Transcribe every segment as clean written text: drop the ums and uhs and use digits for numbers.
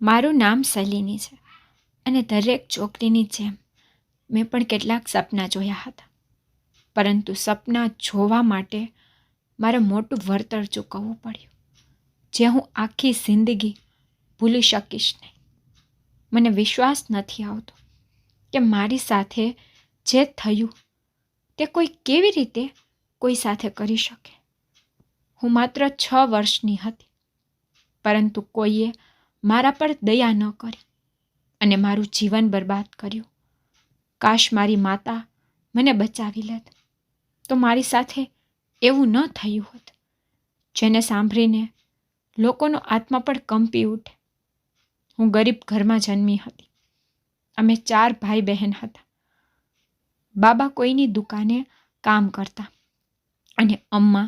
મારું નામ સલીની છે અને દરેક છોકરીની જેમ મેં પણ કેટલાક સપના જોયા હતા, પરંતુ સપના જોવા માટે મારે મોટું વળતર ચૂકવવું પડ્યું, જે હું આખી જિંદગી ભૂલી શકીશ નહીં. મને વિશ્વાસ નથી આવતો કે મારી સાથે જે થયું તે કોઈ કેવી રીતે કોઈ સાથે કરી શકે. હું માત્ર 6 વર્ષની હતી, પરંતુ કોઈએ મારા પર દયા ન કરી અને મારું જીવન બરબાદ કર્યું. કાશ મારી માતા મને બચાવી લેત તો મારી સાથે એવું ન થયું હોત. જેને સાંભળીને લોકોનો આત્મા પણ કંપી ઉઠે. હું ગરીબ ઘરમાં જન્મી હતી. અમે 4 ભાઈ બહેન હતા. બાબા કોઈની દુકાને કામ કરતા અને અમ્મા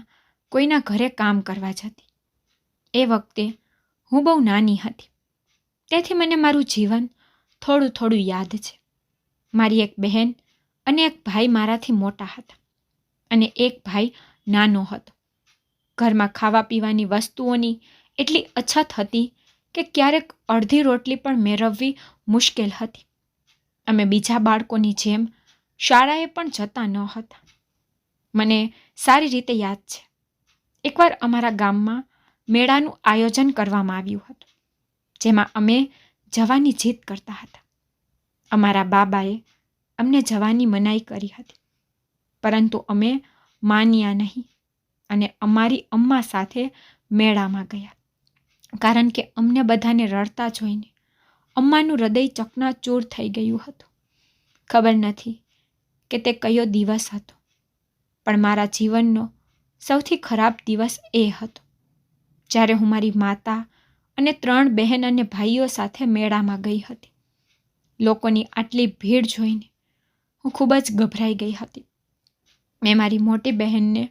કોઈના ઘરે કામ કરવા જતી. એ વખતે હું બહુ નાની હતી, તેથી મને મારું જીવન થોડું થોડું યાદ છે. મારી એક બહેન અને એક ભાઈ મારાથી મોટા હતા અને એક ભાઈ નાનો હતો. ઘરમાં ખાવા પીવાની વસ્તુઓની એટલી અછત હતી કે ક્યારેક અડધી રોટલી પણ મેળવવી મુશ્કેલ હતી. અમે બીજા બાળકોની જેમ શાળાએ પણ જતા ન હતા. મને સારી રીતે યાદ છે, એકવાર અમારા ગામમાં મેળાનું આયોજન કરવામાં આવ્યું હતું, જેમાં અમે જવાની જીદ કરતા હતા. અમારા બાબાએ અમને જવાની મનાઈ કરી હતી, પરંતુ અમે માન્યા નહીં અને અમારી અમ્મા સાથે મેળામાં ગયા. કારણ કે અમને બધાને રડતા જોઈને અમ્માનું હૃદય ચકનાચૂર થઈ ગયું હતું. ખબર નથી કે તે કયો દિવસ હતો, પણ મારા જીવનનો સૌથી ખરાબ દિવસ એ હતો જ્યારે હું મારી માતા અને 3 બહેન અને ભાઈઓ સાથે મેળામાં ગઈ હતી. લોકોની આટલી ભીડ જોઈને હું ખૂબ જ ગભરાઈ ગઈ હતી. મેં મારી મોટી બહેનને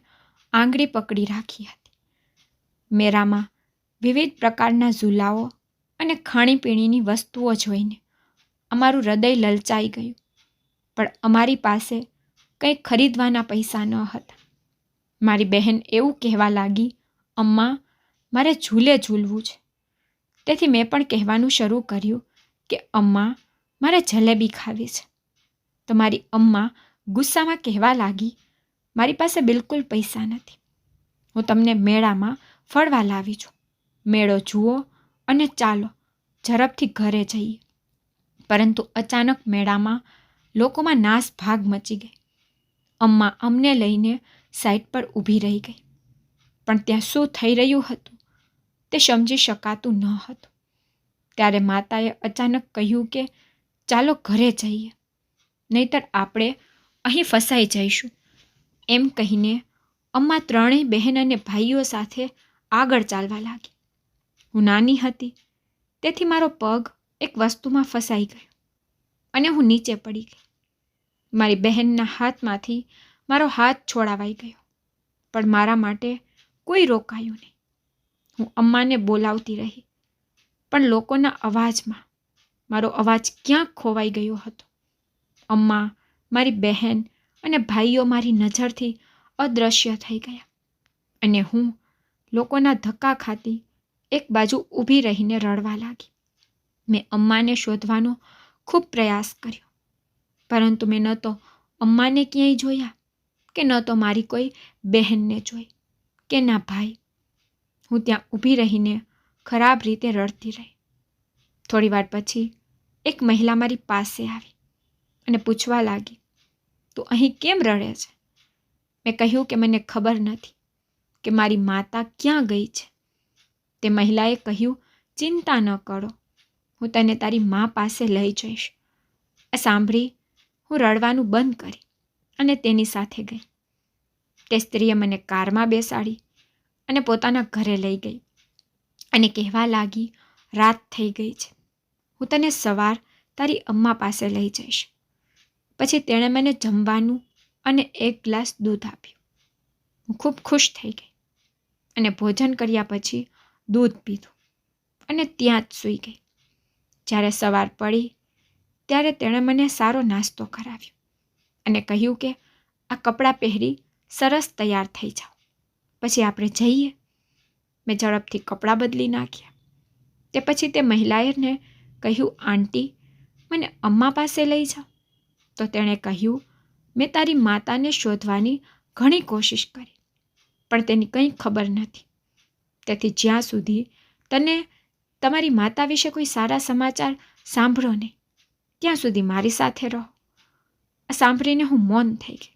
આંગળી પકડી રાખી હતી. મેળામાં વિવિધ પ્રકારના ઝૂલાઓ અને ખાણીપીણીની વસ્તુઓ જોઈને અમારું હૃદય લલચાઈ ગયું, પણ અમારી પાસે કંઈ ખરીદવાના પૈસા ન હતા. મારી બહેન એવું કહેવા લાગી, અમ્મા, મારે ઝૂલે ઝૂલવું છે. તેથી મેં પણ કહેવાનું શરૂ કર્યું કે અમ્મા, મારે જલેબી ખાવી છે. તો મારી અમ્મા ગુસ્સામાં કહેવા લાગી, મારી પાસે બિલકુલ પૈસા નથી. હું તમને મેળામાં ફળવા લાવી છું. મેળો જુઓ અને ચાલો ઝડપથી ઘરે જઈએ. પરંતુ અચાનક મેળામાં લોકોમાં નાસભાગ મચી ગઈ. અમ્મા અમને લઈને સાઈડ પર ઊભી રહી ગઈ, પણ ત્યાં શું થઈ રહ્યું હતું તે સમજી શકાતું ન હતું. ત્યારે માતાએ અચાનક કહ્યું કે ચાલો ઘરે જઈએ, નહીતર આપણે અહીં ફસાઈ જઈશું. એમ કહીને અમ્મા 3 બહેન અને ભાઈઓ સાથે આગળ ચાલવા લાગી. હું નાની હતી, તેથી મારો પગ એક વસ્તુમાં ફસાઈ ગયો અને હું નીચે પડી ગઈ. મારી બહેનના હાથમાંથી મારો હાથ છોડાવાઈ ગયો, પણ મારા માટે કોઈ રોકાયું નહીં. હું અમ્માને બોલાવતી રહી, પણ લોકોના અવાજમાં મારો અવાજ ક્યાંક ખોવાઈ ગયો હતો. અમ્મા, મારી બહેન અને ભાઈઓ મારી નજરથી અદૃશ્ય થઈ ગયા અને હું લોકોના ધક્કા ખાતી એક બાજુ ઊભી રહીને રડવા લાગી. મેં અમ્માને શોધવાનો ખૂબ પ્રયાસ કર્યો, પરંતુ મેં ન તો અમ્માને ક્યાંય જોયા કે ન તો મારી કોઈ બહેનને જોઈ કે ના ભાઈ. હું ત્યાં ઊભી રહીને ખરાબ રીતે રડતી રહી. થોડી વાર પછી એક મહિલા મારી પાસે આવી અને પૂછવા લાગી, તું અહીં કેમ રડે છે? મેં કહ્યું કે મને ખબર નથી કે મારી માતા ક્યાં ગઈ છે. તે મહિલાએ કહ્યું, ચિંતા ન કરો, હું તને તારી મા પાસે લઈ જઈશ. આ સાંભળી હું રડવાનું બંધ કરી અને તેની સાથે ગઈ. તે સ્ત્રીએ મને કારમાં બેસાડી અને પોતાના ઘરે લઈ ગઈ અને કહેવા લાગી, રાત થઈ ગઈ છે, હું તને સવાર તારી અમ્મા પાસે લઈ જઈશ. પછી તેણે મને જમવાનું અને 1 ગ્લાસ દૂધ આપ્યું. હું ખૂબ ખુશ થઈ ગઈ અને ભોજન કર્યા પછી દૂધ પીધું અને ત્યાં જ સૂઈ ગઈ. જ્યારે સવાર પડી ત્યારે તેણે મને સારો નાસ્તો કરાવ્યો અને કહ્યું કે આ કપડાં પહેરી સરસ તૈયાર થઈ જાઓ, પછી આપણે જઈએ. મેં ઝડપથી કપડાં બદલી નાખ્યા. તે પછી તે મહિલાએ કહ્યું, આંટી, મને અમ્મા પાસે લઈ જાઓ. તો તેણે કહ્યું, મેં તારી માતાને શોધવાની ઘણી કોશિશ કરી, પણ તેની કંઈ ખબર નથી. તેથી જ્યાં સુધી તને તમારી માતા વિશે કોઈ સારા સમાચાર સાંભળો નહીં, ત્યાં સુધી મારી સાથે રહો. આ સાંભળીને હું મૌન થઈ ગઈ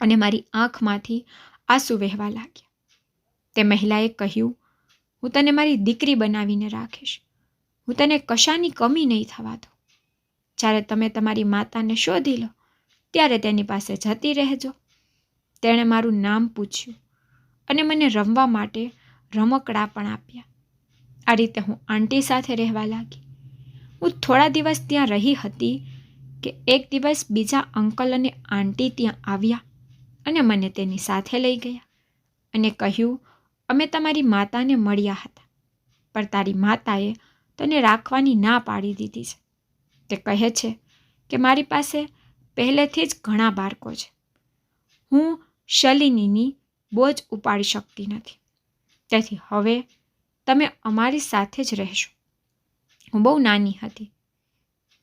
અને મારી આંખમાંથી આંસુ વહેવા લાગ્યા. તે મહિલાએ કહ્યું, હું તને મારી દીકરી બનાવીને રાખીશ. હું તને કશાની કમી નહીં થવા દઉં. જ્યારે તમે તમારી માતાને શોધી લો ત્યારે તેની પાસે જતી રહેજો. તેણે મારું નામ પૂછ્યું અને મને રમવા માટે રમકડાં પણ આપ્યા. આ રીતે હું આંટી સાથે રહેવા લાગી. હું થોડા દિવસ ત્યાં રહી હતી કે એક દિવસ બીજા અંકલ અને આંટી ત્યાં આવ્યા અને મને તેની સાથે લઈ ગયા અને કહ્યું, અમે તમારી માતાને મળ્યા હતા, પણ તારી માતાએ તને રાખવાની ના પાડી દીધી છે. તે કહે છે કે મારી પાસે પહેલેથી જ ઘણા બાળકો છે. હું શલિનીની બોજ ઉપાડી શકતી નથી. તેથી હવે તમે અમારી સાથે જ રહેશો. હું બહુ નાની હતી,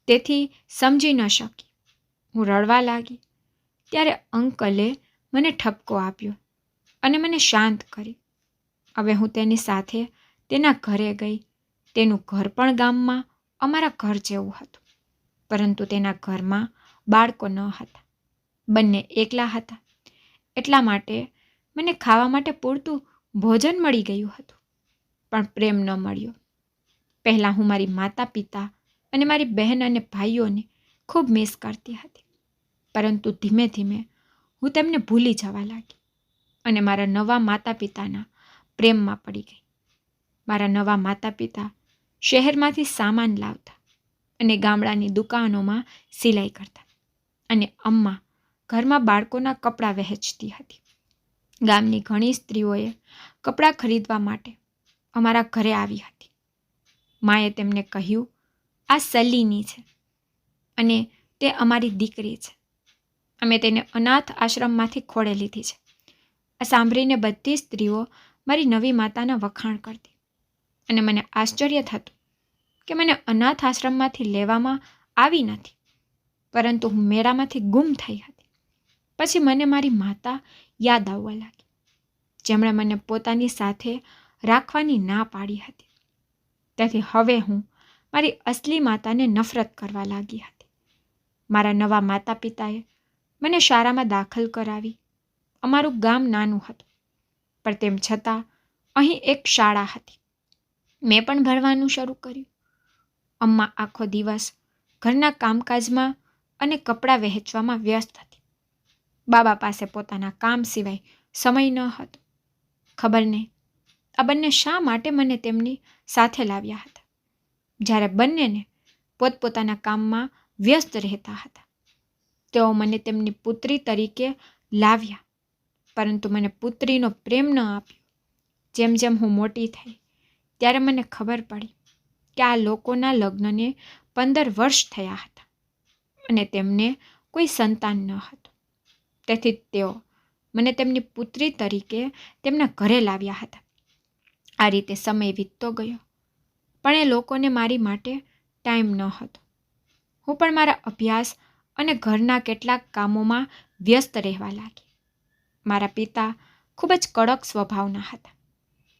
તેથી સમજી ન શકી. હું રડવા લાગી. ત્યારે અંકલે મને ઠપકો આપ્યો અને મને શાંત કરી. હવે હું તેની સાથે તેના ઘરે ગઈ. તેનું ઘર પણ ગામમાં અમારા ઘર જેવું હતું, પરંતુ તેના ઘરમાં બાળકો ન હતા. બંને એકલા હતા. એટલા માટે મને ખાવા માટે પૂરતું ભોજન મળી ગયું હતું, પણ પ્રેમ ન મળ્યો. પહેલાં હું મારી માતા પિતા અને મારી બહેન અને ભાઈઓને ખૂબ મિસ કરતી હતી, પરંતુ ધીમે ધીમે હું તેમને ભૂલી જવા લાગી અને મારા નવા માતા પિતાના પ્રેમમાં પડી ગઈ. મારા નવા માતા પિતા શહેરમાંથી સામાન લાવતા અને ગામડાની દુકાનોમાં સિલાઈ કરતા, અને અમ્મા ઘરમાં બાળકોના કપડાં વહેંચતી હતી. ગામની ઘણી સ્ત્રીઓએ કપડાં ખરીદવા માટે અમારા ઘરે આવી હતી. માએ તેમને કહ્યું, આ સલીની છે અને તે અમારી દીકરી છે. અમે તેને અનાથ આશ્રમમાંથી ખોળે લીધી છે. આ સાંભળીને બધી સ્ત્રીઓ મારી નવી માતાના વખાણ કરતી અને મને આશ્ચર્ય થતું કે મને અનાથ આશ્રમમાંથી લેવામાં આવી નથી, પરંતુ હું મેળામાંથી ગુમ થઈ હતી. પછી મને મારી માતા યાદ આવવા લાગી, જેમણે મને પોતાની સાથે રાખવાની ના પાડી હતી. તેથી હવે હું મારી અસલી માતાને નફરત કરવા લાગી હતી. મારા નવા માતા પિતાએ મને શાળામાં દાખલ કરાવી. અમારું ગામ નાનું હતું, પણ તેમ છતાં અહીં એક શાળા હતી. મેં પણ ભણવાનું શરૂ કર્યું. અમ્મા આખો દિવસ ઘરના કામકાજમાં અને કપડાં વહેંચવામાં વ્યસ્ત હતી. બાબા પાસે પોતાના કામ સિવાય સમય ન હતો. ખબર નહીં આ બંને શા માટે મને તેમની સાથે લાવ્યા હતા, જ્યારે બંનેને પોતપોતાના કામમાં વ્યસ્ત રહેતા હતા. તેઓ મને તેમની પુત્રી તરીકે લાવ્યા, પરંતુ મને પુત્રીનો પ્રેમ ન આપ્યો. જેમ જેમ હું મોટી થઈ ત્યારે મને ખબર પડી કે આ લોકોના લગ્નને 15 વર્ષ થયા હતા અને તેમને કોઈ સંતાન ન હતું. તેથી તેઓ મને તેમની પુત્રી તરીકે તેમના ઘરે લાવ્યા હતા. આ રીતે સમય વીતતો ગયો, પણ એ લોકોને મારી માટે ટાઈમ ન હતો. હું પણ મારા અભ્યાસ અને ઘરના કેટલાક કામોમાં વ્યસ્ત રહેવા લાગી. મારા પિતા ખૂબ જ કડક સ્વભાવના હતા,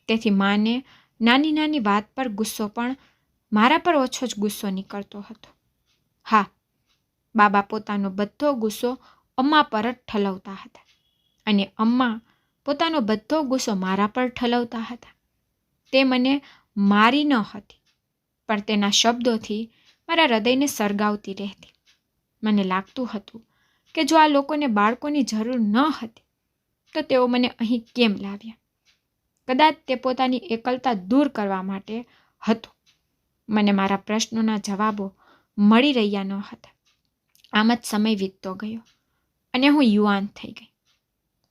તેથી માને નાની નાની વાત પર ગુસ્સો પણ મારા પર ઓછો જ ગુસ્સો નીકળતો હતો. હા, બાબા પોતાનો બધો ગુસ્સો અમ્મા પર જ ઠલવતા હતા અને અમ્મા પોતાનો બધો ગુસ્સો મારા પર ઠલવતા હતા. તે મને મારી ન હતી, પણ તેના શબ્દોથી મારા હૃદયને સળગાવતી રહેતી. મને લાગતું હતું કે જો આ લોકોને બાળકોની જરૂર ન હતી તો તેઓ મને અહીં કેમ લાવ્યા. કદાચ તે પોતાની એકલતા દૂર કરવા માટે હતું. મને મારા પ્રશ્નોના જવાબો મળી રહ્યા ન હતા. આમ જ સમય વીતતો ગયો અને હું યુવાન થઈ ગઈ.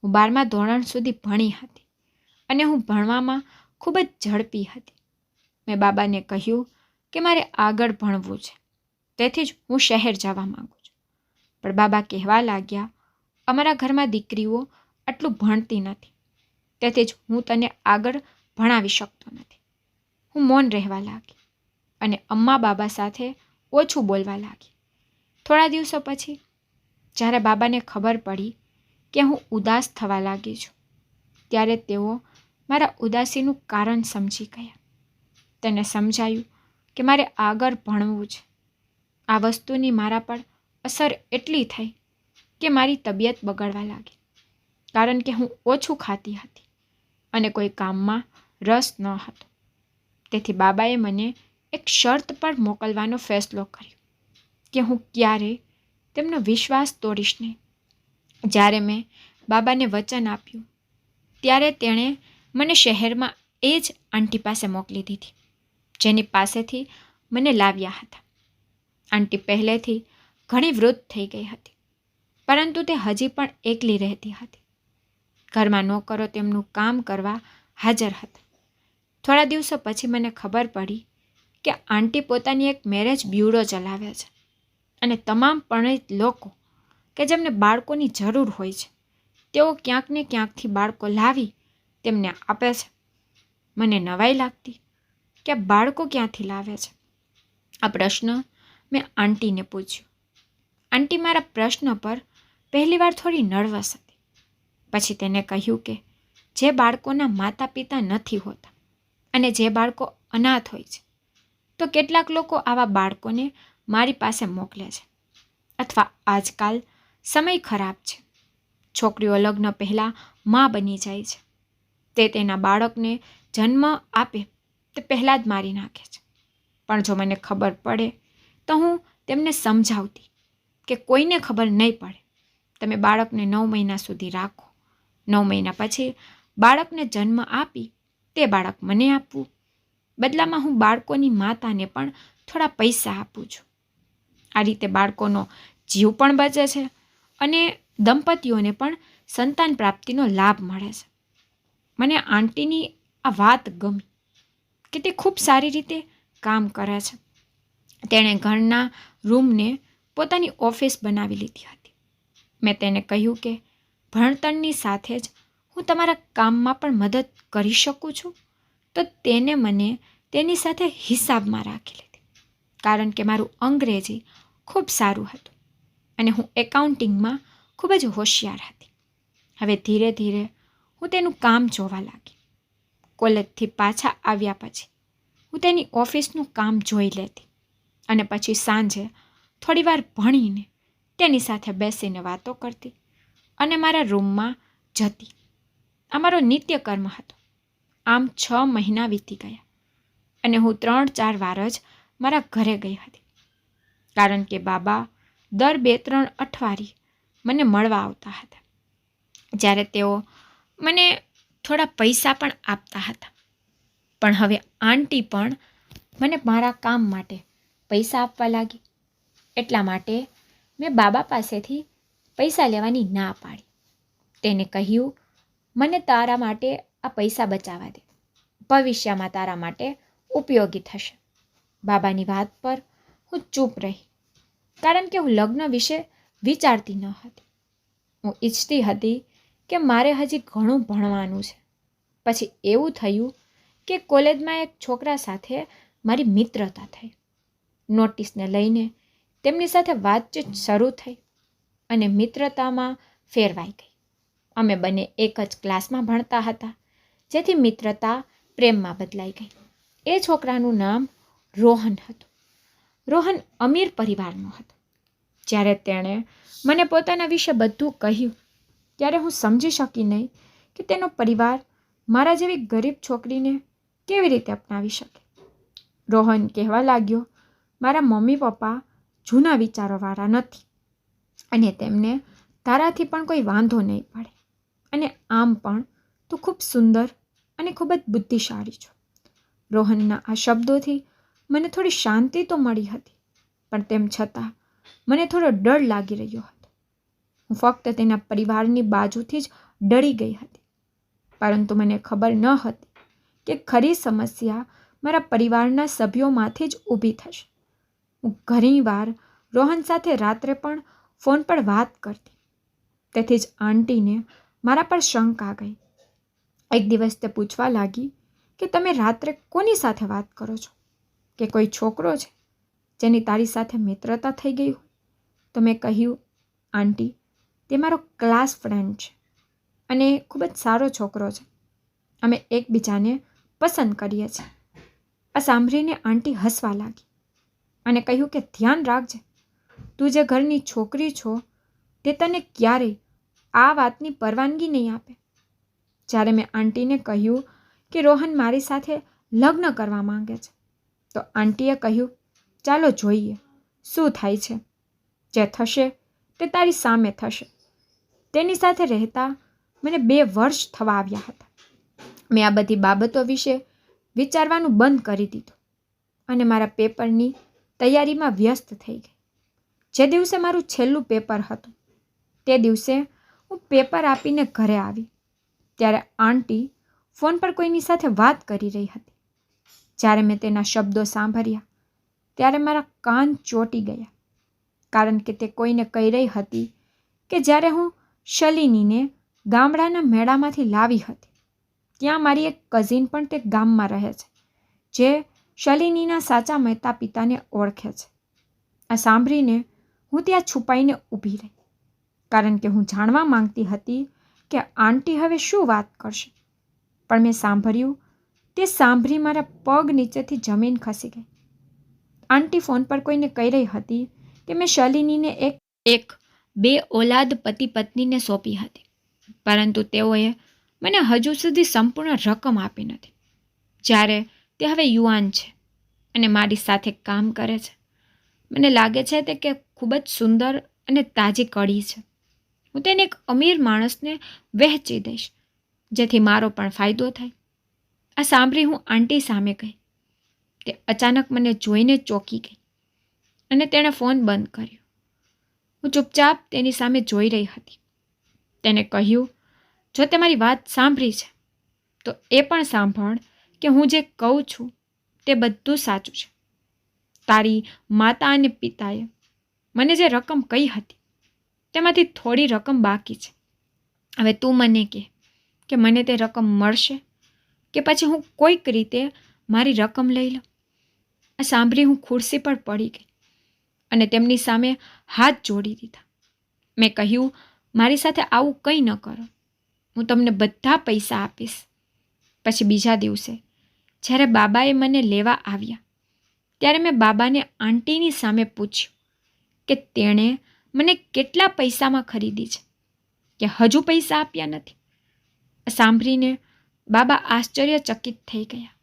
હું 12મા ધોરણ સુધી ભણી હતી અને હું ભણવામાં ખૂબ જ ઝડપી હતી. મેં બાબાને કહ્યું કે મારે આગળ ભણવું છે, તેથી જ હું શહેર જવા માંગુ છું. પણ બાબા કહેવા લાગ્યા, અમારા ઘરમાં દીકરીઓ આટલું ભણતી નથી, તેથી જ હું તને આગળ ભણાવી શકતો નથી. હું મૌન રહેવા લાગી અને અમ્મા બાબા સાથે ઓછું બોલવા લાગી. થોડા દિવસો પછી જ્યારે બાબાને ખબર પડી કે હું ઉદાસ થવા લાગી છું, ત્યારે તેઓ મારા ઉદાસીનું કારણ સમજી ગયા. તેને સમજાયું કે મારે આગળ ભણવું છે. આ વસ્તુની મારા પર અસર એટલી થઈ કે મારી તબિયત બગડવા લાગી, કારણ કે હું ઓછું ખાતી હતી અને કોઈ કામમાં રસ ન હતો. તેથી બાબાએ મને એક શરત પર મોકલવાનો ફેસલો કર્યો કે હું ક્યારેય તેમનો વિશ્વાસ તોડીશ નહીં. જ્યારે મેં બાબાને વચન આપ્યું ત્યારે તેણે મને શહેરમાં એ જ આંટી પાસે મોકલી દીધી, જેની પાસેથી મને લાવ્યા હતા. આંટી પહેલેથી ઘણી વૃદ્ધ થઈ ગઈ હતી, પરંતુ તે હજી પણ એકલી રહેતી હતી. ઘરમાં નોકરો તેમનું કામ કરવા હાજર હતા. થોડા દિવસો પછી મને ખબર પડી કે આંટી પોતાની એક મેરેજ બ્યુરો ચલાવે છે અને તમામ પરિણીત લોકો કે જેમને બાળકોની જરૂર હોય છે, તેઓ ક્યાંક ને ક્યાંકથી બાળકો લાવી તેમને આપે છે. મને નવાઈ લાગતી કે આ બાળકો ક્યાંથી લાવે છે. આ પ્રશ્ન મેં આંટીને પૂછ્યો. આંટી મારા પ્રશ્ન પર પહેલીવાર થોડી નર્વસ હતી. પછી તેને કહ્યું કે જે બાળકોના માતા પિતા નથી હોતા અને જે બાળકો અનાથ હોય છે, તો કેટલાક લોકો આવા બાળકોને મારી પાસે મોકલે છે. અથવા આજકાલ સમય ખરાબ છે, છોકરીઓ લગ્ન પહેલાં મા બની જાય છે. તે તેના બાળકને જન્મ આપે તે પહેલાં જ મારી નાખે છે. પણ જો મને ખબર પડે તો હું તેમને સમજાવતી કે કોઈને ખબર નહીં પડે. તમે બાળકને 9 મહિના સુધી રાખો. 9 મહિના પછી બાળકને જન્મ આપી તે બાળક મને આપવું. બદલામાં હું બાળકોની માતાને પણ થોડા પૈસા આપું છું. આ રીતે બાળકોનો જીવ પણ બચે છે અને દંપતીઓને પણ સંતાન પ્રાપ્તિનો લાભ મળે છે. મને આંટીની આ વાત ગમી કે તે ખૂબ સારી રીતે કામ કરે છે. તેણે ઘરના રૂમને પોતાની ઓફિસ બનાવી લીધી હતી. મેં તેને કહ્યું કે ભણતરની સાથે જ હું તમારા કામમાં પણ મદદ કરી શકું છું, તો તેને મને તેની સાથે હિસાબમાં રાખી લીધી, કારણ કે મારું અંગ્રેજી ખૂબ સારું હતું અને હું એકાઉન્ટિંગમાં ખૂબ જ હોશિયાર હતી. હવે ધીરે ધીરે હું તેનું કામ જોવા લાગી. કોલેજથી પાછા આવ્યા પછી હું તેની ઓફિસનું કામ જોઈ લેતી અને પછી સાંજે થોડીવાર ભણીને તેની સાથે બેસીને વાતો કરતી અને મારા રૂમમાં જતી. આ મારો નિત્યકર્મ હતો. આમ 6 મહિના વીતી ગયા અને હું 3-4 વાર જ મારા ઘરે ગઈ હતી, કારણ કે બાબા દર 2-3 અઠવાડિયે મને મળવા આવતા હતા. જ્યારે તેઓ મને થોડા પૈસા પણ આપતા હતા. પણ હવે આંટી પણ મને મારા કામ માટે પૈસા આપવા લાગી. એટલા માટે મેં બાબા પાસેથી પૈસા લેવાની ના પાડી. તેને કહ્યું, મને તારા માટે આ પૈસા બચાવવા દે, ભવિષ્યમાં તારા માટે ઉપયોગી થશે. બાબાની વાત પર હું ચૂપ રહી, કારણ કે હું લગ્ન વિશે વિચારતી ન હતી. હું ઈચ્છતી હતી કે મારે હજી ઘણું ભણવાનું છે. પછી એવું થયું કે કોલેજમાં એક છોકરા સાથે મારી મિત્રતા થઈ. નોટિસને લઈને તેમની સાથે વાતચીત શરૂ થઈ અને મિત્રતામાં ફેરવાઈ ગઈ. અમે બંને એક જ ક્લાસમાં ભણતા હતા, જેથી મિત્રતા પ્રેમમાં બદલાઈ ગઈ. એ છોકરાનું નામ રોહન હતું. રોહન અમીર પરિવારનો હતો. જ્યારે તેણે મને પોતાના વિશે બધું કહ્યું ત્યારે હું સમજી શકી નહીં કે તેનો પરિવાર મારા જેવી ગરીબ છોકરીને કેવી રીતે અપનાવી શકે. રોહન કહેવા લાગ્યો, મારા મમ્મી પપ્પા જૂના વિચારોવાળા નથી અને તેમને તારાથી પણ કોઈ વાંધો નહીં પડે, અને આમ પણ તું ખૂબ સુંદર અને ખૂબ જ બુદ્ધિશાળી છો. રોહનના આ શબ્દોથી મને થોડી શાંતિ તો મળી હતી, પણ તેમ છતાં મને થોડો ડર લાગી રહ્યો હતો. હું ફક્ત તેના પરિવારની બાજુથી જ ડરી ગઈ હતી, પરંતુ મને ખબર ન હતી કે ખરી સમસ્યા મારા પરિવારના સભ્યોમાંથી જ ઊભી થશે. હું ઘણીવાર રોહન સાથે રાત્રે પણ ફોન પર વાત કરતી. તેથી જ આંટીને મારા પર શંકા ગઈ. એક દિવસ તે પૂછવા લાગી કે તમે રાત્રે કોની સાથે વાત કરો છો? કે કોઈ છોકરો છે જેની તારી સાથે મિત્રતા થઈ ગઈ હોય? તો મેં કહ્યું, આંટી, તે મારો ક્લાસ ફ્રેન્ડ છે અને ખૂબ જ સારો છોકરો છે. અમે એકબીજાને પસંદ કરીએ છીએ. આ સાંભળીને આંટી હસવા લાગી અને કહ્યું કે ધ્યાન રાખજે, તું જે ઘરની છોકરી છો તે તને ક્યારેય આ વાતની પરવાનગી નહીં આપે. જ્યારે મેં આંટીને કહ્યું કે રોહન મારી સાથે લગ્ન કરવા માંગે છે, તો આંટીએ કહ્યું, ચાલો જોઈએ શું થાય છે. જે થશે તે તારી સામે થશે. તેની સાથે રહેતા મને 2 વર્ષ થવા આવ્યા હતા. મેં આ બધી બાબતો વિશે વિચારવાનું બંધ કરી દીધું અને મારા પેપરની તૈયારીમાં વ્યસ્ત થઈ ગઈ. જે દિવસે મારું છેલ્લું પેપર હતું તે દિવસે હું પેપર આપીને ઘરે આવી ત્યારે આંટી ફોન પર કોઈની સાથે વાત કરી રહી હતી. જ્યારે મેં તેના શબ્દો સાંભળ્યા ત્યારે મારા કાન ચોંટી ગયા, કારણ કે તે કોઈને કહી રહી હતી કે જ્યારે હું શલિનીને ગામડાના મેળામાંથી લાવી હતી, ત્યાં મારી એક કઝિન પણ તે ગામમાં રહે છે, જે શલિનીના સાચા માતા પિતાને ઓળખે છે. આ સાંભળીને હું ત્યાં છુપાઈને ઊભી રહી, કારણ કે હું જાણવા માંગતી હતી કે આંટી હવે શું વાત કરશે. પણ મેં સાંભળ્યું તે સાંભળી મારા પગ નીચેથી જમીન ખસી ગઈ. આંટી ફોન પર કોઈને કહી રહી હતી કે મેં શલિનીને એક 2 ઓલાદ પતિ પત્નીને સોંપી હતી, પરંતુ તેઓએ મને હજુ સુધી સંપૂર્ણ રકમ આપી નથી. જ્યારે તે હવે યુવાન છે અને મારી સાથે કામ કરે છે, મને લાગે છે તે કે ખૂબ જ સુંદર અને તાજી કડી છે. હું તેને એક અમીર માણસને વહેંચી દઈશ, જેથી મારો પણ ફાયદો થાય. આ સાંભળી હું આંટી સામે ગઈ. તે અચાનક મને જોઈને ચોંકી ગઈ અને તેણે ફોન બંધ કર્યો. હું ચૂપચાપ તેની સામે જોઈ રહી હતી. તેને કહ્યું, જો તે મારી વાત સાંભળી છે તો એ પણ સાંભળ કે હું જે કહું છું તે બધું સાચું છે. તારી માતા અને પિતાએ મને જે રકમ કહી હતી તેમાંથી થોડી રકમ બાકી છે. હવે તું મને કહે કે મને તે રકમ મળશે કે પછી હું કોઈક રીતે મારી રકમ લઈ લઉં. આ સાંભળી હું ખુરશી પર પડી ગઈ અને તેમની સામે હાથ જોડી દીધા. મેં કહ્યું, મારી સાથે આવું કંઈ ન કરો. હું તમને બધા પૈસા આપીશ. પછી બીજા દિવસે જ્યારે બાબાએ મને લેવા આવ્યા ત્યારે મેં બાબાને આંટીની સામે પૂછ્યું કે તેણે મને કેટલા પૈસામાં ખરીદી છે, કે હજુ પૈસા આપ્યા નથી. સાંભળીને બાબા આશ્ચર્યચકિત થઈ ગયા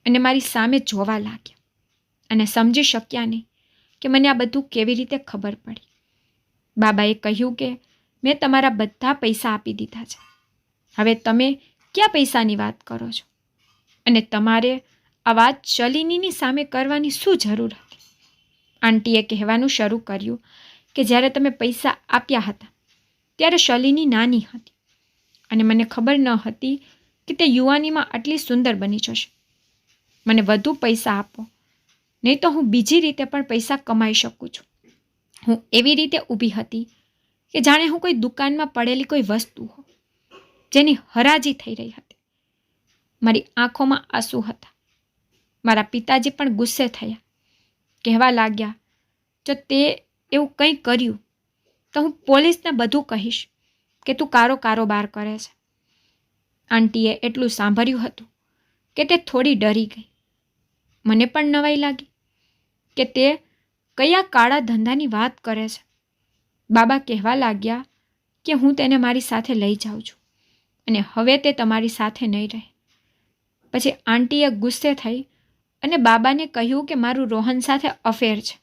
અને મારી સામે જોવા લાગ્યા અને સમજી શક્યા નહીં કે મને આ બધું કેવી રીતે ખબર પડી. બાબાએ કહ્યું કે મેં તમારા બધા પૈસા આપી દીધા છે. હવે તમે ક્યાં પૈસાની વાત કરો છો? અને તમારે આ વાત શલિનીની સામે કરવાની શું જરૂર હતી? આંટીએ કહેવાનું શરૂ કર્યું કે જ્યારે તમે પૈસા આપ્યા હતા ત્યારે શલિની નાની હતી અને મને ખબર ન હતી કે તે યુવાનીમાં આટલી સુંદર બની જશે. મને વધુ પૈસા આપો, નહીં તો હું બીજી રીતે પણ પૈસા કમાઈ શકું છું. હું એવી રીતે ઊભી હતી કે જાણે હું કોઈ દુકાનમાં પડેલી કોઈ વસ્તુ હો, જેની હરાજી થઈ રહી હતી. મારી આંખોમાં આંસુ હતા. મારા પિતાજી પણ ગુસ્સે થયા. કહેવા લાગ્યા, જો તે એવું કંઈ કર્યું તો હું પોલીસને બધું કહીશ કે તું કારોબાર કરે છે. આંટીએ એટલું સાંભળ્યું હતું કે તે થોડી ડરી ગઈ. મને પણ નવાઈ લાગી કે તે કયા કાળા ધંધાની વાત કરે છે. બાબા કહેવા લાગ્યા કે હું તેને મારી સાથે લઈ જાઉં છું અને હવે તે તમારી સાથે નહીં રહે. પછી આંટીએ ગુસ્સે થઈ અને બાબાને કહ્યું કે મારું રોહન સાથે અફેર છે.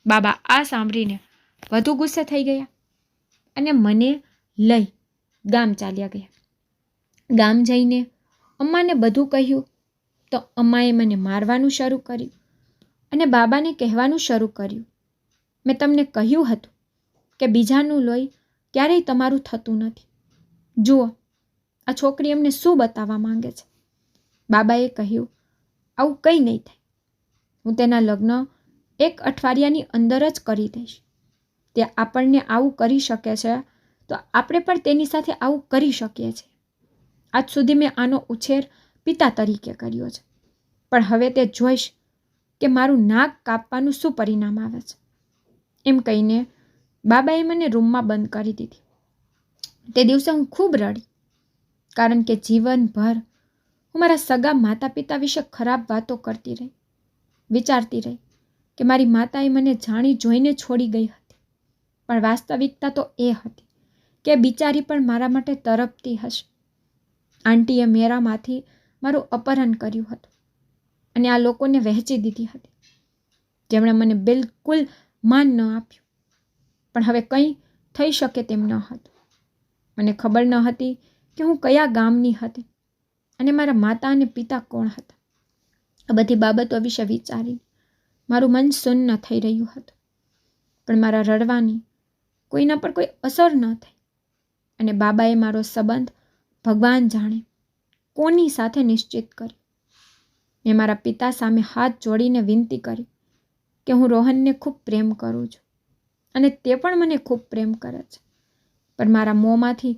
બાબા આ સાંભળીને વધુ ગુસ્સે થઈ ગયા અને મને લઈ ગામ ચાલ્યા ગયા. ગામ જઈને અમ્માને બધું કહ્યું તો અમ્માએ મને મારવાનું શરૂ કર્યું અને બાબાને કહેવાનું શરૂ કર્યું, મેં તમને કહ્યું હતું કે બીજાનું લોહી ક્યારેય તમારું થતું નથી. જુઓ આ છોકરી એમને શું બતાવવા માંગે છે. બાબાએ કહ્યું, આવું કંઈ નહીં થાય. હું તેના લગ્ન 1 અઠવાડિયાની અંદર જ કરી દઈશ. તે આપણને આવું કરી શકે છે તો આપણે પણ તેની સાથે આવું કરી શકીએ છીએ. આજ સુધી મેં આનો ઉછેર પિતા તરીકે કર્યો છે, પણ હવે તે જોઈશ કે મારું નાક કાપવાનું શું પરિણામ આવે છે. એમ કહીને બાબાએ મને રૂમમાં બંધ કરી દીધી. તે દિવસે હું ખૂબ રડી, કારણ કે જીવનભર હું મારા સગા માતા પિતા વિશે ખરાબ વાતો કરતી રહી, વિચારતી રહી કે મારી માતાએ મને જાણી જોઈને છોડી ગઈ હતી. પણ વાસ્તવિકતા તો એ હતી કે બિચારી પણ મારા માટે તરપતી હશે. આંટીએ મેરામાંથી મારું અપહરણ કર્યું હતું અને આ લોકોને વહેંચી દીધી હતી, જેમણે મને બિલકુલ માન ન આપ્યું. પણ હવે કંઈ થઈ શકે તેમ ન હતું. મને ખબર ન હતી કે હું કયા ગામની હતી અને મારા માતા અને પિતા કોણ હતા. આ બધી બાબતો વિશે વિચારીને મારું મન શૂન્ય થઈ રહ્યું હતું. પણ મારા રડવાની કોઈના પર કોઈ અસર ન થઈ અને બાબાએ મારો સંબંધ ભગવાન જાણે કોની સાથે નિશ્ચિત કર્યો. મેં મારા પિતા સામે હાથ જોડીને વિનંતી કરી કે હું રોહનને ખૂબ પ્રેમ કરું છું અને તે પણ મને ખૂબ પ્રેમ કરે છે. પણ મારા મોંમાંથી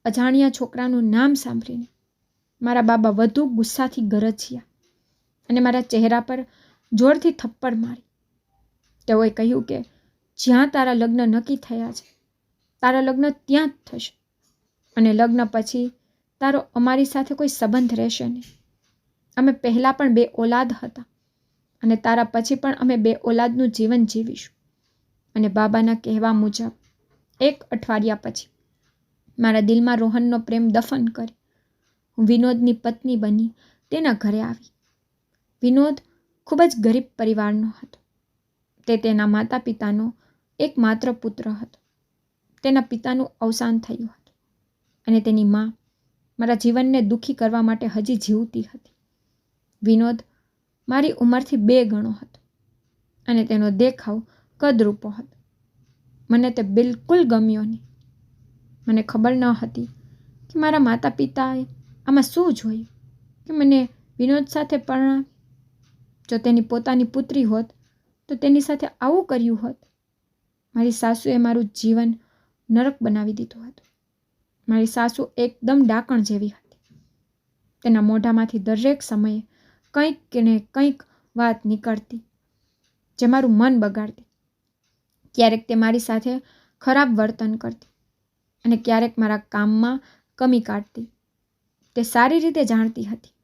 અજાણ્યા છોકરાનું નામ સાંભળીને મારા બાબા વધુ ગુસ્સાથી ગરજ્યા અને મારા ચહેરા પર જોરથી થપ્પડ મારી. તેઓએ કહ્યું કે જ્યાં તારા લગ્ન નક્કી થયા છે, તારા લગ્ન ત્યાં જ થશે અને લગ્ન પછી તારો અમારી સાથે કોઈ સંબંધ રહેશે નહીં. અમે પહેલાં પણ 2 ઓલાદ હતા અને તારા પછી પણ અમે 2 ઓલાદનું જીવન જીવીશું. અને બાબાના કહેવા મુજબ 1 અઠવાડિયા પછી મારા દિલમાં રોહનનો પ્રેમ દફન કરી હું વિનોદની પત્ની બની તેના ઘરે આવી. વિનોદ ખૂબ જ ગરીબ પરિવારનો હતો. તે તેના માતા પિતાનો એકમાત્ર પુત્ર હતો. તેના પિતાનું અવસાન થયું હતું અને તેની મા મારા જીવનને દુઃખી કરવા માટે હજી જીવતી હતી. વિનોદ મારી ઉંમરથી 2 ગણો હતો અને તેનો દેખાવ કદરૂપો હતો. મને તે બિલકુલ ગમ્યો નહીં. મને ખબર ન હતી કે મારા માતા પિતાએ આમાં શું જોયું કે મને વિનોદ સાથે પરણાવી. જો તેની પોતાની પુત્રી હોત તો તેની સાથે આવું કર્યું હોત. મારી સાસુએ મારું જીવન નરક બનાવી દીધું હતું. મારી સાસુ એકદમ ડાકણ જેવી હતી. તેના મોઢામાંથી દરેક સમયે કંઈક ને કંઈક વાત નીકળતી જે મારું મન બગાડતી. ક્યારેક તે મારી સાથે ખરાબ વર્તન કરતી અને ક્યારેક મારા કામમાં કમી કાઢતી. તે સારી રીતે જાણતી હતી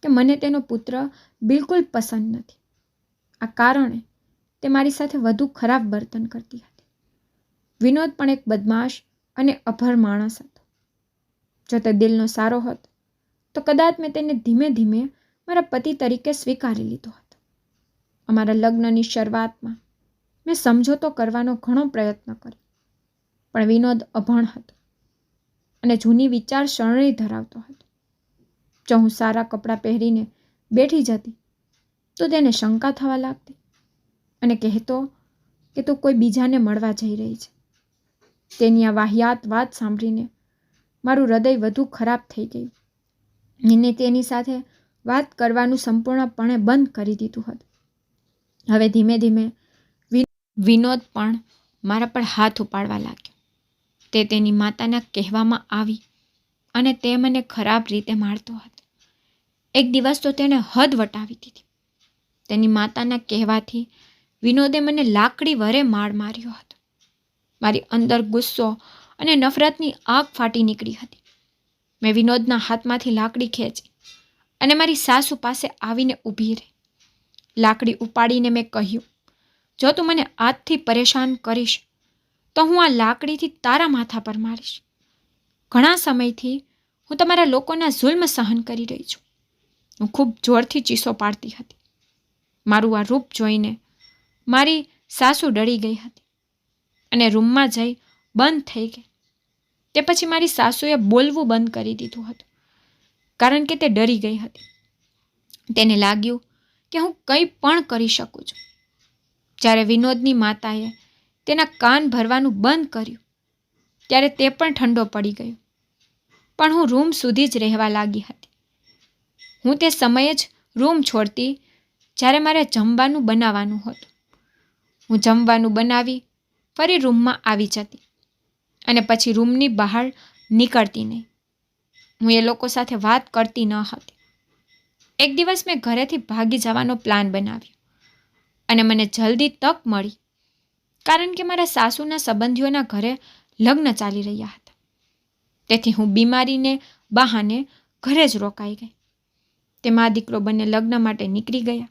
કે મને તેનો પુત્ર બિલકુલ પસંદ નથી. આ કારણે તે મારી સાથે વધુ ખરાબ વર્તન કરતી હતી. વિનોદ પણ એક બદમાશ અને અભર માણસ હતો. જો તે દિલનો સારો હોત તો કદાચ મેં તેને ધીમે ધીમે મારા પતિ તરીકે સ્વીકારી લીધો હતો. અમારા લગ્નની શરૂઆતમાં મેં સમજોતો કરવાનો ઘણો પ્રયત્ન કર્યો, પણ વિનોદ અભણ હતો અને જૂની વિચારસરણી ધરાવતો હતો. જો હું સારા કપડાં પહેરીને બેઠી જતી તો તેને શંકા થવા લાગતી અને કહેતો કે તું કોઈ બીજાને મળવા જઈ રહી છે. તેની આ વાહિયાત વાત સાંભળીને મારું હૃદય વધુ ખરાબ થઈ ગયું. મેં તેની સાથે વાત કરવાનું સંપૂર્ણપણે બંધ કરી દીધું હતું. હવે ધીમે ધીમે વિનોદ પણ મારા પર હાથ ઉપાડવા લાગ્યો. તે તેની માતાના કહેવામાં આવી અને તે મને ખરાબ રીતે મારતો હતો. એક દિવસ તો તેણે હદ વટાવી દીધી. તેની માતાના કહેવાથી વિનોદે મને લાકડી વરે માર માર્યો હતો. મારી અંદર ગુસ્સો અને નફરતની આગ ફાટી નીકળી હતી. મેં વિનોદના હાથમાંથી લાકડી ખેંચી અને મારી સાસુ પાસે આવીને ઊભી રહી. લાકડી ઉપાડીને મેં કહ્યું, જો તું મને આજથી પરેશાન કરીશ તો હું આ લાકડીથી તારા માથા પર મારીશ. ઘણા સમયથી હું તમારા લોકોના જુલ્મ સહન કરી રહી છું. હું ખૂબ જોરથી ચીસો પાડતી હતી. મારું આ રૂપ જોઈને મારી સાસુ ડરી ગઈ હતી અને રૂમમાં જઈ બંધ થઈ ગઈ. તે પછી મારી સાસુએ બોલવું બંધ કરી દીધું હતું, કારણ કે તે ડરી ગઈ હતી. તેને લાગ્યું કે હું કંઈ પણ કરી શકું છું. જ્યારે વિનોદની માતાએ તેના કાન ભરવાનું બંધ કર્યું ત્યારે તે પણ ઠંડો પડી ગયો. પણ હું રૂમ સુધી જ રહેવા લાગી હતી. હું તે સમયે જ રૂમ છોડતી જ્યારે મારે જમવાનું બનાવવાનું હતું. હું જમવાનું બનાવી ફરી રૂમમાં આવી જતી અને પછી રૂમની બહાર નીકળતી નહીં. હું એ લોકો સાથે વાત કરતી ન હતી. એક દિવસ મેં ઘરેથી ભાગી જવાનો પ્લાન બનાવ્યો અને મને જલ્દી તક મળી, કારણ કે મારા સાસુના સંબંધીઓના ઘરે લગ્ન ચાલી રહ્યા હતા. તેથી હું બીમારીને બહાને ઘરે જ રોકાઈ ગઈ. તે મા દીકરો બંને લગ્ન માટે નીકળી ગયા.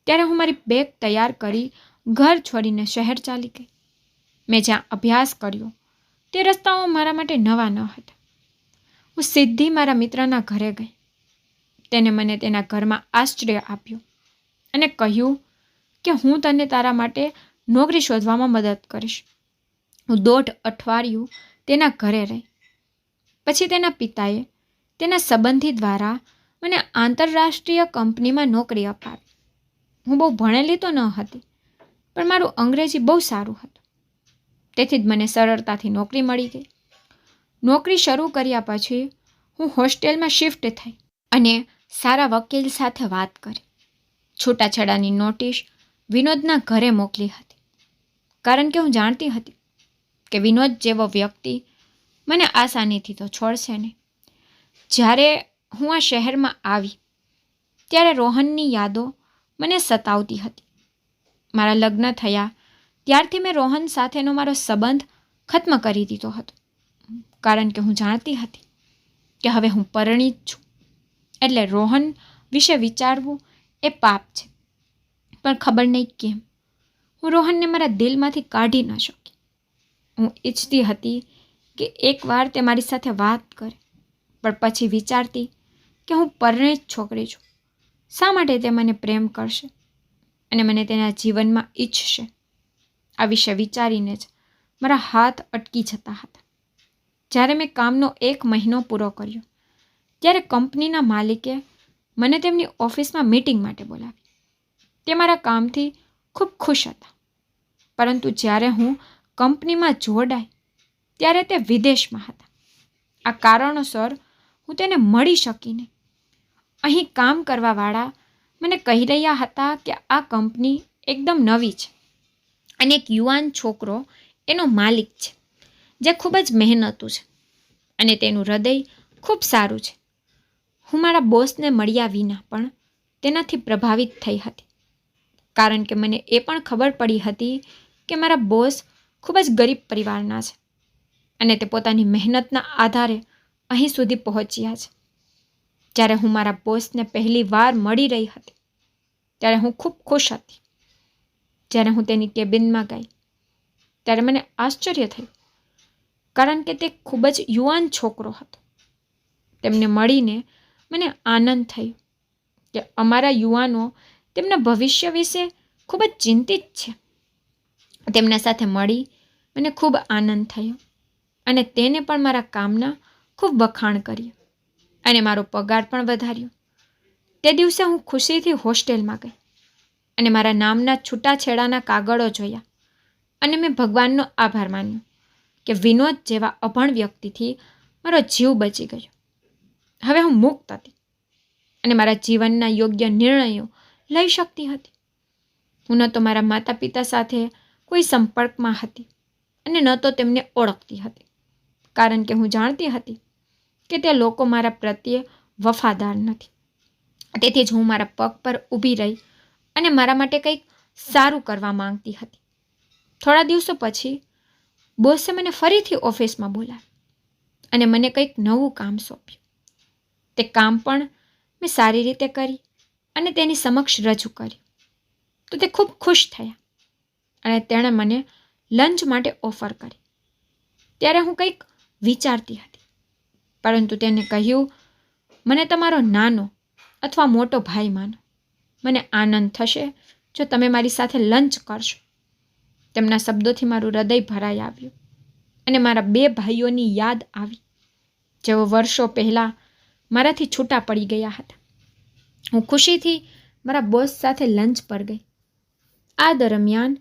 ત્યારે હું મારી બેગ તૈયાર કરી ઘર છોડીને શહેર ચાલી ગઈ. મેં જ્યાં અભ્યાસ કર્યો તે રસ્તાઓ મારા માટે નવા ન હતા. હું સીધી મારા મિત્રના ઘરે ગઈ. તેને મને તેના ઘરમાં આશ્રય આપ્યો અને કહ્યું કે હું તને તારા માટે નોકરી શોધવામાં મદદ કરીશ. હું 1.5 અઠવાડિયું તેના ઘરે રહી. પછી તેના પિતાએ તેના સંબંધી દ્વારા મને આંતરરાષ્ટ્રીય કંપનીમાં નોકરી અપાવી. હું બહુ ભણેલી તો ન હતી, પણ મારું અંગ્રેજી બહુ સારું હતું. તેથી જ મને સરળતાથી નોકરી મળી ગઈ. નોકરી શરૂ કર્યા પછી હું હોસ્ટેલમાં શિફ્ટ થઈ અને સારા વકીલ સાથે વાત કરી. છૂટાછેડાની નોટિસ વિનોદના ઘરે મોકલી હતી, કારણ કે હું જાણતી હતી કે વિનોદ જેવો વ્યક્તિ મને આસાનીથી તો છોડશે નહીં. જ્યારે હું આ શહેરમાં આવી ત્યારે રોહનની યાદો મને સતાવતી હતી. મારા લગ્ન થયા ત્યારથી મેં રોહન સાથેનો મારો સંબંધ ખત્મ કરી દીધો હતો, કારણ કે હું જાણતી હતી કે હવે હું પરિણીત છું, એટલે રોહન વિશે વિચારવું એ પાપ છે. પણ ખબર નહીં કેમ હું રોહનને મારા દિલમાંથી કાઢી ન શકી. હું ઈચ્છતી હતી કે એકવાર તે મારી સાથે વાત કરે, પણ પછી વિચારતી કે હું પરિણીત છોકરી છું. શા માટે તે મને પ્રેમ કરશે અને મને તેના જીવનમાં ઈચ્છશે? આ વિશે વિચારીને જ મારા હાથ અટકી જતા હતા. જ્યારે મેં કામનો 1 મહિનો પૂરો કર્યો ત્યારે કંપનીના માલિકે મને તેમની ઓફિસમાં મીટિંગ માટે બોલાવી. તે મારા કામથી ખૂબ ખુશ હતા, પરંતુ જ્યારે હું કંપનીમાં જોડાઈ ત્યારે તે વિદેશમાં હતા. આ કારણોસર હું તેને મળી શકી નહીં. અહીં કામ કરવાવાળા મને કહી રહ્યા હતા કે આ કંપની એકદમ નવી છે અને એક યુવાન છોકરો એનો માલિક છે, જે ખૂબ જ મહેનતુ છે અને તેનું હૃદય ખૂબ સારું છે. હું મારા બોસને મળ્યા વિના પણ તેનાથી પ્રભાવિત થઈ હતી, કારણ કે મને એ પણ ખબર પડી હતી કે મારા બોસ ખૂબ જ ગરીબ પરિવારના છે અને તે પોતાની મહેનતના આધારે અહીં સુધી પહોંચ્યા છે. જ્યારે હું મારા બોસને પહેલી વાર મળી રહી હતી ત્યારે હું ખૂબ ખુશ હતી. જ્યારે હું તેની કેબિનમાં ગઈ ત્યારે મને આશ્ચર્ય થયું, કારણ કે તે ખૂબ જ યુવાન છોકરો હતો. તેમને મળીને મને આનંદ થયો કે અમારા યુવાનો તેમના ભવિષ્ય વિશે ખૂબ જ ચિંતિત છે. તેમના સાથે મળી મને ખૂબ આનંદ થયો અને તેને પણ મારા કામના ખૂબ વખાણ કર્યા અને મારો પગાર પણ વધાર્યો. તે દિવસે હું ખુશીથી હોસ્ટેલમાં ગઈ અને મારા નામના છૂટાછેડાના કાગળો જોયા અને મેં ભગવાનનો આભાર માન્યો કે વિનોદ જેવા અભણ વ્યક્તિથી મારો જીવ બચી ગયો. હવે હું મુક્ત હતી અને મારા જીવનના યોગ્ય નિર્ણયો લઈ શકતી હતી. હું ન તો મારા માતા પિતા સાથે કોઈ સંપર્કમાં હતી અને ન તો તેમને ઓળખતી હતી, કારણ કે હું જાણતી હતી કે તે લોકો મારા પ્રત્યે વફાદાર નથી. તેથી જ હું મારા પગ પર ઊભી રહી અને મારા માટે કંઈક સારું કરવા માંગતી હતી. થોડા દિવસો પછી બોસે મને ફરીથી ઓફિસમાં બોલાવી અને મને કંઈક નવું કામ સોંપ્યું. તે કામ પણ મેં સારી રીતે કરી અને તેની સમક્ષ રજૂ કર્યું તો તે ખૂબ ખુશ થયા અને તેણે મને લંચ માટે ઓફર કરી. ત્યારે હું કંઈક વિચારતી હતી, પરંતુ તેને કહ્યું, મને તમારો નાનો અથવા મોટો ભાઈ માનો. મને આનંદ થશે જો તમે મારી સાથે લંચ કરશો. તેમના શબ્દોથી મારું હૃદય ભરાઈ આવ્યું અને મારા 2 ભાઈઓની યાદ આવી, જેઓ વર્ષો પહેલાં મારાથી છૂટા પડી ગયા હતા. હું ખુશીથી મારા બોસ સાથે લંચ પર ગઈ. આ દરમિયાન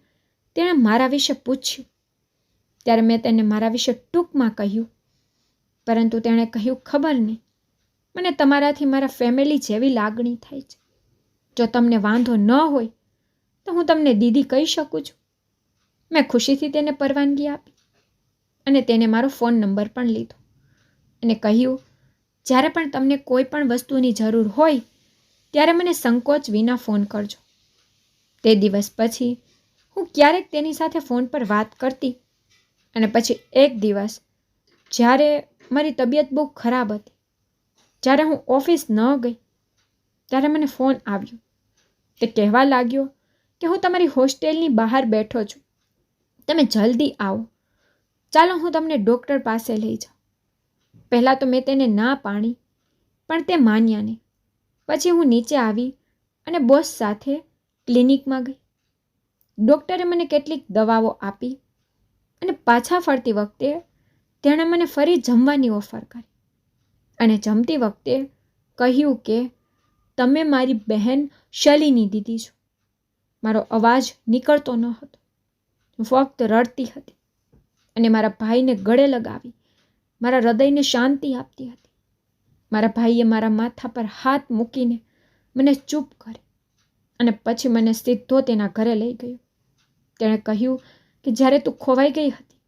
તેણે મારા વિશે પૂછ્યું. ત્યારે મેં તેને મારા વિશે ટૂંકમાં કહ્યું, પરંતુ તેણે કહ્યું, ખબર નહીં, મને તમારાથી મારા ફેમિલી જેવી લાગણી થાય છે. જો તમને વાંધો ન હોય તો હું તમને દીદી કહી શકું છું. મેં ખુશીથી તેને પરવાનગી આપી અને તેને મારો ફોન નંબર પણ લીધો અને કહ્યું, જ્યારે પણ તમને કોઈ પણ વસ્તુની જરૂર હોય ત્યારે મને સંકોચ વિના ફોન કરજો. તે દિવસ પછી હું ક્યારેક તેની સાથે ફોન પર વાત કરતી અને પછી એક દિવસ જ્યારે મારી તબિયત બહુ ખરાબ હતી, જ્યારે હું ઓફિસ ન ગઈ, ત્યારે મને ફોન આવ્યો. તે કહેવા લાગ્યો કે હું તમારી હોસ્ટેલની બહાર બેઠો છું, તમે જલ્દી આવો, ચાલો હું તમને ડૉક્ટર પાસે લઈ જાઉં. પહેલાં તો મેં તેને ના પાડી, પણ તે માન્યા નહીં. પછી હું નીચે આવી અને બોસ સાથે ક્લિનિકમાં ગઈ. ડૉક્ટરે મને કેટલીક દવાઓ આપી અને પાછા ફરતી વખતે તેણે મને ફરી જમવાની ઓફર કરી અને જમતી વખતે કહ્યું કે તમે મારી બહેન શલીની દીદી છો. મારો અવાજ નીકળતો ન હતો. હું ફક્ત રડતી હતી અને મારા ભાઈને ગળે લગાવી મારા હૃદયને શાંતિ આપતી હતી. મારા ભાઈએ મારા માથા પર હાથ મૂકીને મને ચૂપ કરી અને પછી મને સીધો તેના ઘરે લઈ ગયો. તેણે કહ્યું કે જ્યારે તું ખોવાઈ ગઈ હતી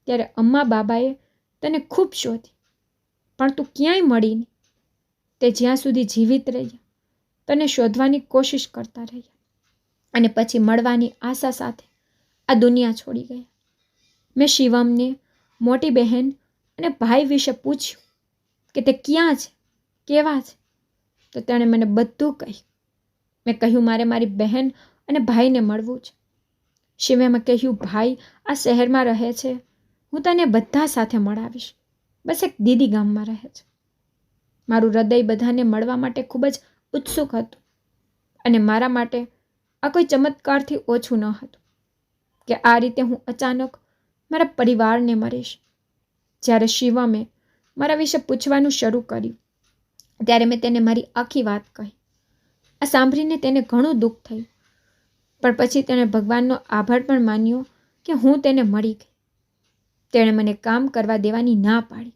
ત્યારે અમ્મા બાબાએ તને ખૂબ શોધી, પણ તું ક્યાંય મળી નહીં. તે જ્યાં સુધી જીવિત રહ્યા તને શોધવાની કોશિશ કરતા રહ્યા અને પછી મળવાની આશા સાથે આ દુનિયા છોડી ગયા. મેં શિવમને, મોટી બહેન અને ભાઈ વિશે પૂછ્યું કે તે ક્યાં છે, કેવા છે, તો તેણે મને બધું કહ્યું. મેં કહ્યું મારે મારી બહેન અને ભાઈને મળવું છે. શિવે મેં કહ્યું ભાઈ આ શહેરમાં રહે છે, હું તને બધા સાથે મળાવીશ, બસ એક દીદી ગામમાં રહે છે. મારું હૃદય બધાને મળવા માટે ખૂબ જ ઉત્સુક હતું અને મારા માટે આ કોઈ ચમત્કારથી ઓછું ન હતું કે આ રીતે હું અચાનક મારા પરિવારને મળીશ. જ્યારે શિવમે મારા વિશે પૂછવાનું શરૂ કર્યું ત્યારે મેં તેને મારી આખી વાત કહી. આ સાંભળીને તેને ઘણું દુઃખ થયું, પણ પછી તેણે ભગવાનનો આભાર પણ માન્યો કે હું તેને મળી ગઈ. તેણે મને કામ કરવા દેવાની ના પાડી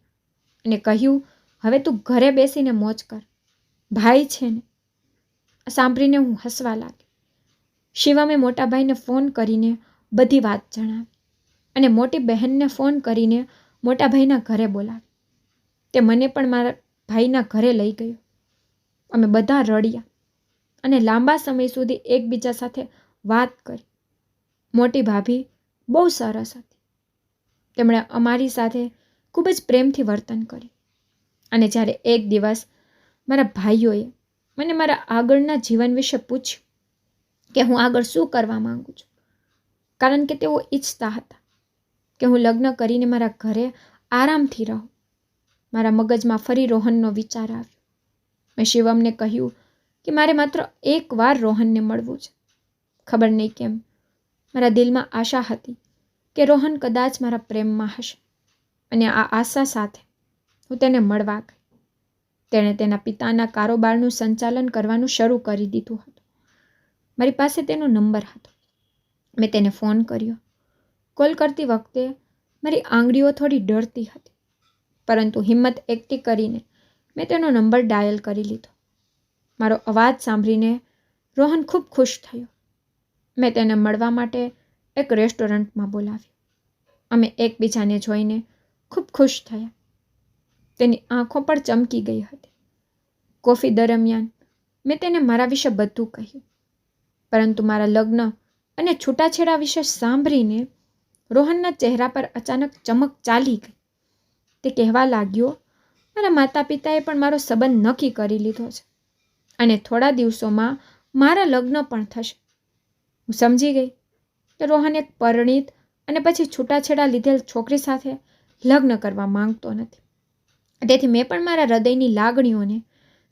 અને કહ્યું હવે તું ઘરે બેસીને મોજ કર, ભાઈ છે ને. આ સાંભળીને હું હસવા લાગી. શિવમે મોટા ભાઈને ફોન કરીને બધી વાત જણાવી અને મોટી બહેનને ફોન કરીને મોટા ભાઈના ઘરે બોલાવી. તે મને પણ મારા ભાઈના ઘરે લઈ ગયો. અમે બધા રડ્યા અને લાંબા સમય સુધી એકબીજા સાથે વાત કરી. મોટી ભાભી બહુ સરસ હતી. તેમણે અમારી સાથે ખૂબ જ પ્રેમથી વર્તન કર્યું અને જ્યારે એક દિવસ મારા ભાઈઓએ મને મારા આગળના જીવન વિશે પૂછ્યું કે હું આગળ શું કરવા માંગુ છું, કારણ કે તેઓ ઈચ્છતા હતા કે હું લગ્ન કરીને મારા ઘરે આરામથી રહું. મારા મગજમાં ફરી રોહનનો વિચાર આવ્યો. મેં શિવમને કહ્યું કે મારે માત્ર એકવાર રોહનને મળવું છે. ખબર નહીં કેમ મારા દિલમાં આશા હતી કે રોહન કદાચ મારા પ્રેમમાં હશે અને આ આશા સાથે હું તેને મળવા ગઈ. તેણે તેના પિતાના કારોબારનું સંચાલન કરવાનું શરૂ કરી દીધું હતું. મારી પાસે તેનો નંબર હતો. મેં તેને ફોન કર્યો. કોલ કરતી વખતે મારી આંગળીઓ થોડી ડરતી હતી, પરંતુ હિંમત એકઠી કરીને મેં તેનો નંબર ડાયલ કરી લીધો. મારો અવાજ સાંભળીને રોહન ખૂબ ખુશ થયો. મેં તેને મળવા માટે એક રેસ્ટોરન્ટમાં બોલાવ્યો. અમે એકબીજાને જોઈને ખૂબ ખુશ થયા. તેની આંખો પણ ચમકી ગઈ હતી. કોફી દરમિયાન મેં તેને મારા વિશે બધું કહ્યું, પરંતુ મારા લગ્ન અને છૂટાછેડા વિશે સાંભળીને રોહનના ચહેરા પર અચાનક ચમક ચાલી ગઈ. તે કહેવા લાગ્યો મારા માતા પિતાએ પણ મારો સંબંધ નક્કી કરી લીધો છે અને થોડા દિવસોમાં મારા લગ્ન પણ થશે. હું સમજી ગઈ કે રોહન એક પરિણીત અને પછી છૂટાછેડા લીધેલ છોકરી સાથે લગ્ન કરવા માંગતો નથી. તેથી મેં પણ મારા હૃદયની લાગણીઓને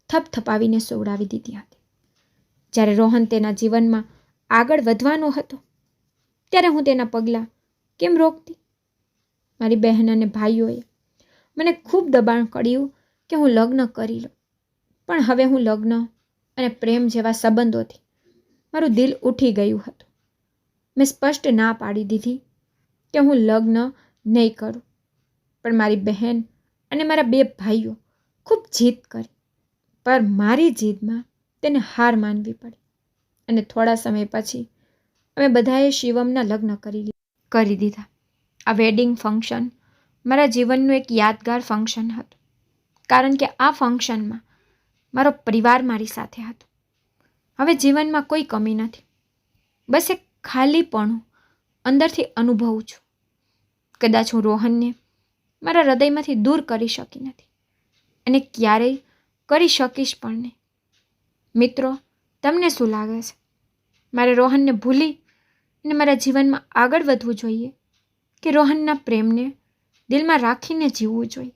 થપથપાવીને સોવડાવી દીધી હતી. જ્યારે રોહન તેના જીવનમાં આગળ વધવાનો હતો ત્યારે હું તેના પગલાં કેમ રોકતી? મારી બહેન અને ભાઈઓએ મને ખૂબ દબાણ કર્યું કે હું લગ્ન કરી લઉં, પણ હવે હું લગ્ન અને પ્રેમ જેવા સંબંધોથી મારું દિલ ઉઠી ગયું હતું. મેં સ્પષ્ટ ના પાડી દીધી કે હું લગ્ન નહીં કરું, પણ મારી બહેન અને મારા બે ભાઈઓ ખૂબ જીદ કરી, પર મારી જીદમાં તેને હાર માનવી પડી અને થોડા સમય પછી અમે બધાએ શિવમના લગ્ન કરી દીધા. આ વેડિંગ ફંક્શન મારા જીવનનું એક યાદગાર ફંક્શન હતું, કારણ કે આ ફંક્શનમાં મારો પરિવાર મારી સાથે હતો. હવે જીવનમાં કોઈ કમી નથી. બસ એક ખાલીપણું અંદરથી અનુભવું છું. કદાચ હું રોહનને મારા હૃદયમાંથી દૂર કરી શકી નથી અને ક્યારેય કરી શકીશ પણ નહીં. મિત્રો, તમને શું લાગે છે? મારે રોહનને ભૂલી અને મારા જીવનમાં આગળ વધવું જોઈએ કે રોહનના પ્રેમને દિલમાં રાખીને જીવવું જોઈએ?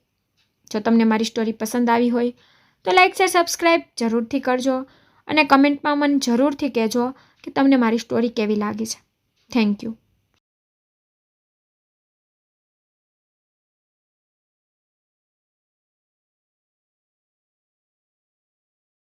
જો તમને મારી સ્ટોરી પસંદ આવી હોય તો લાઈક શેર સબસ્ક્રાઈબ જરૂરથી કરજો અને કમેન્ટમાં મને જરૂરથી કહેજો કે તમને મારી સ્ટોરી કેવી લાગી છે. Thank you.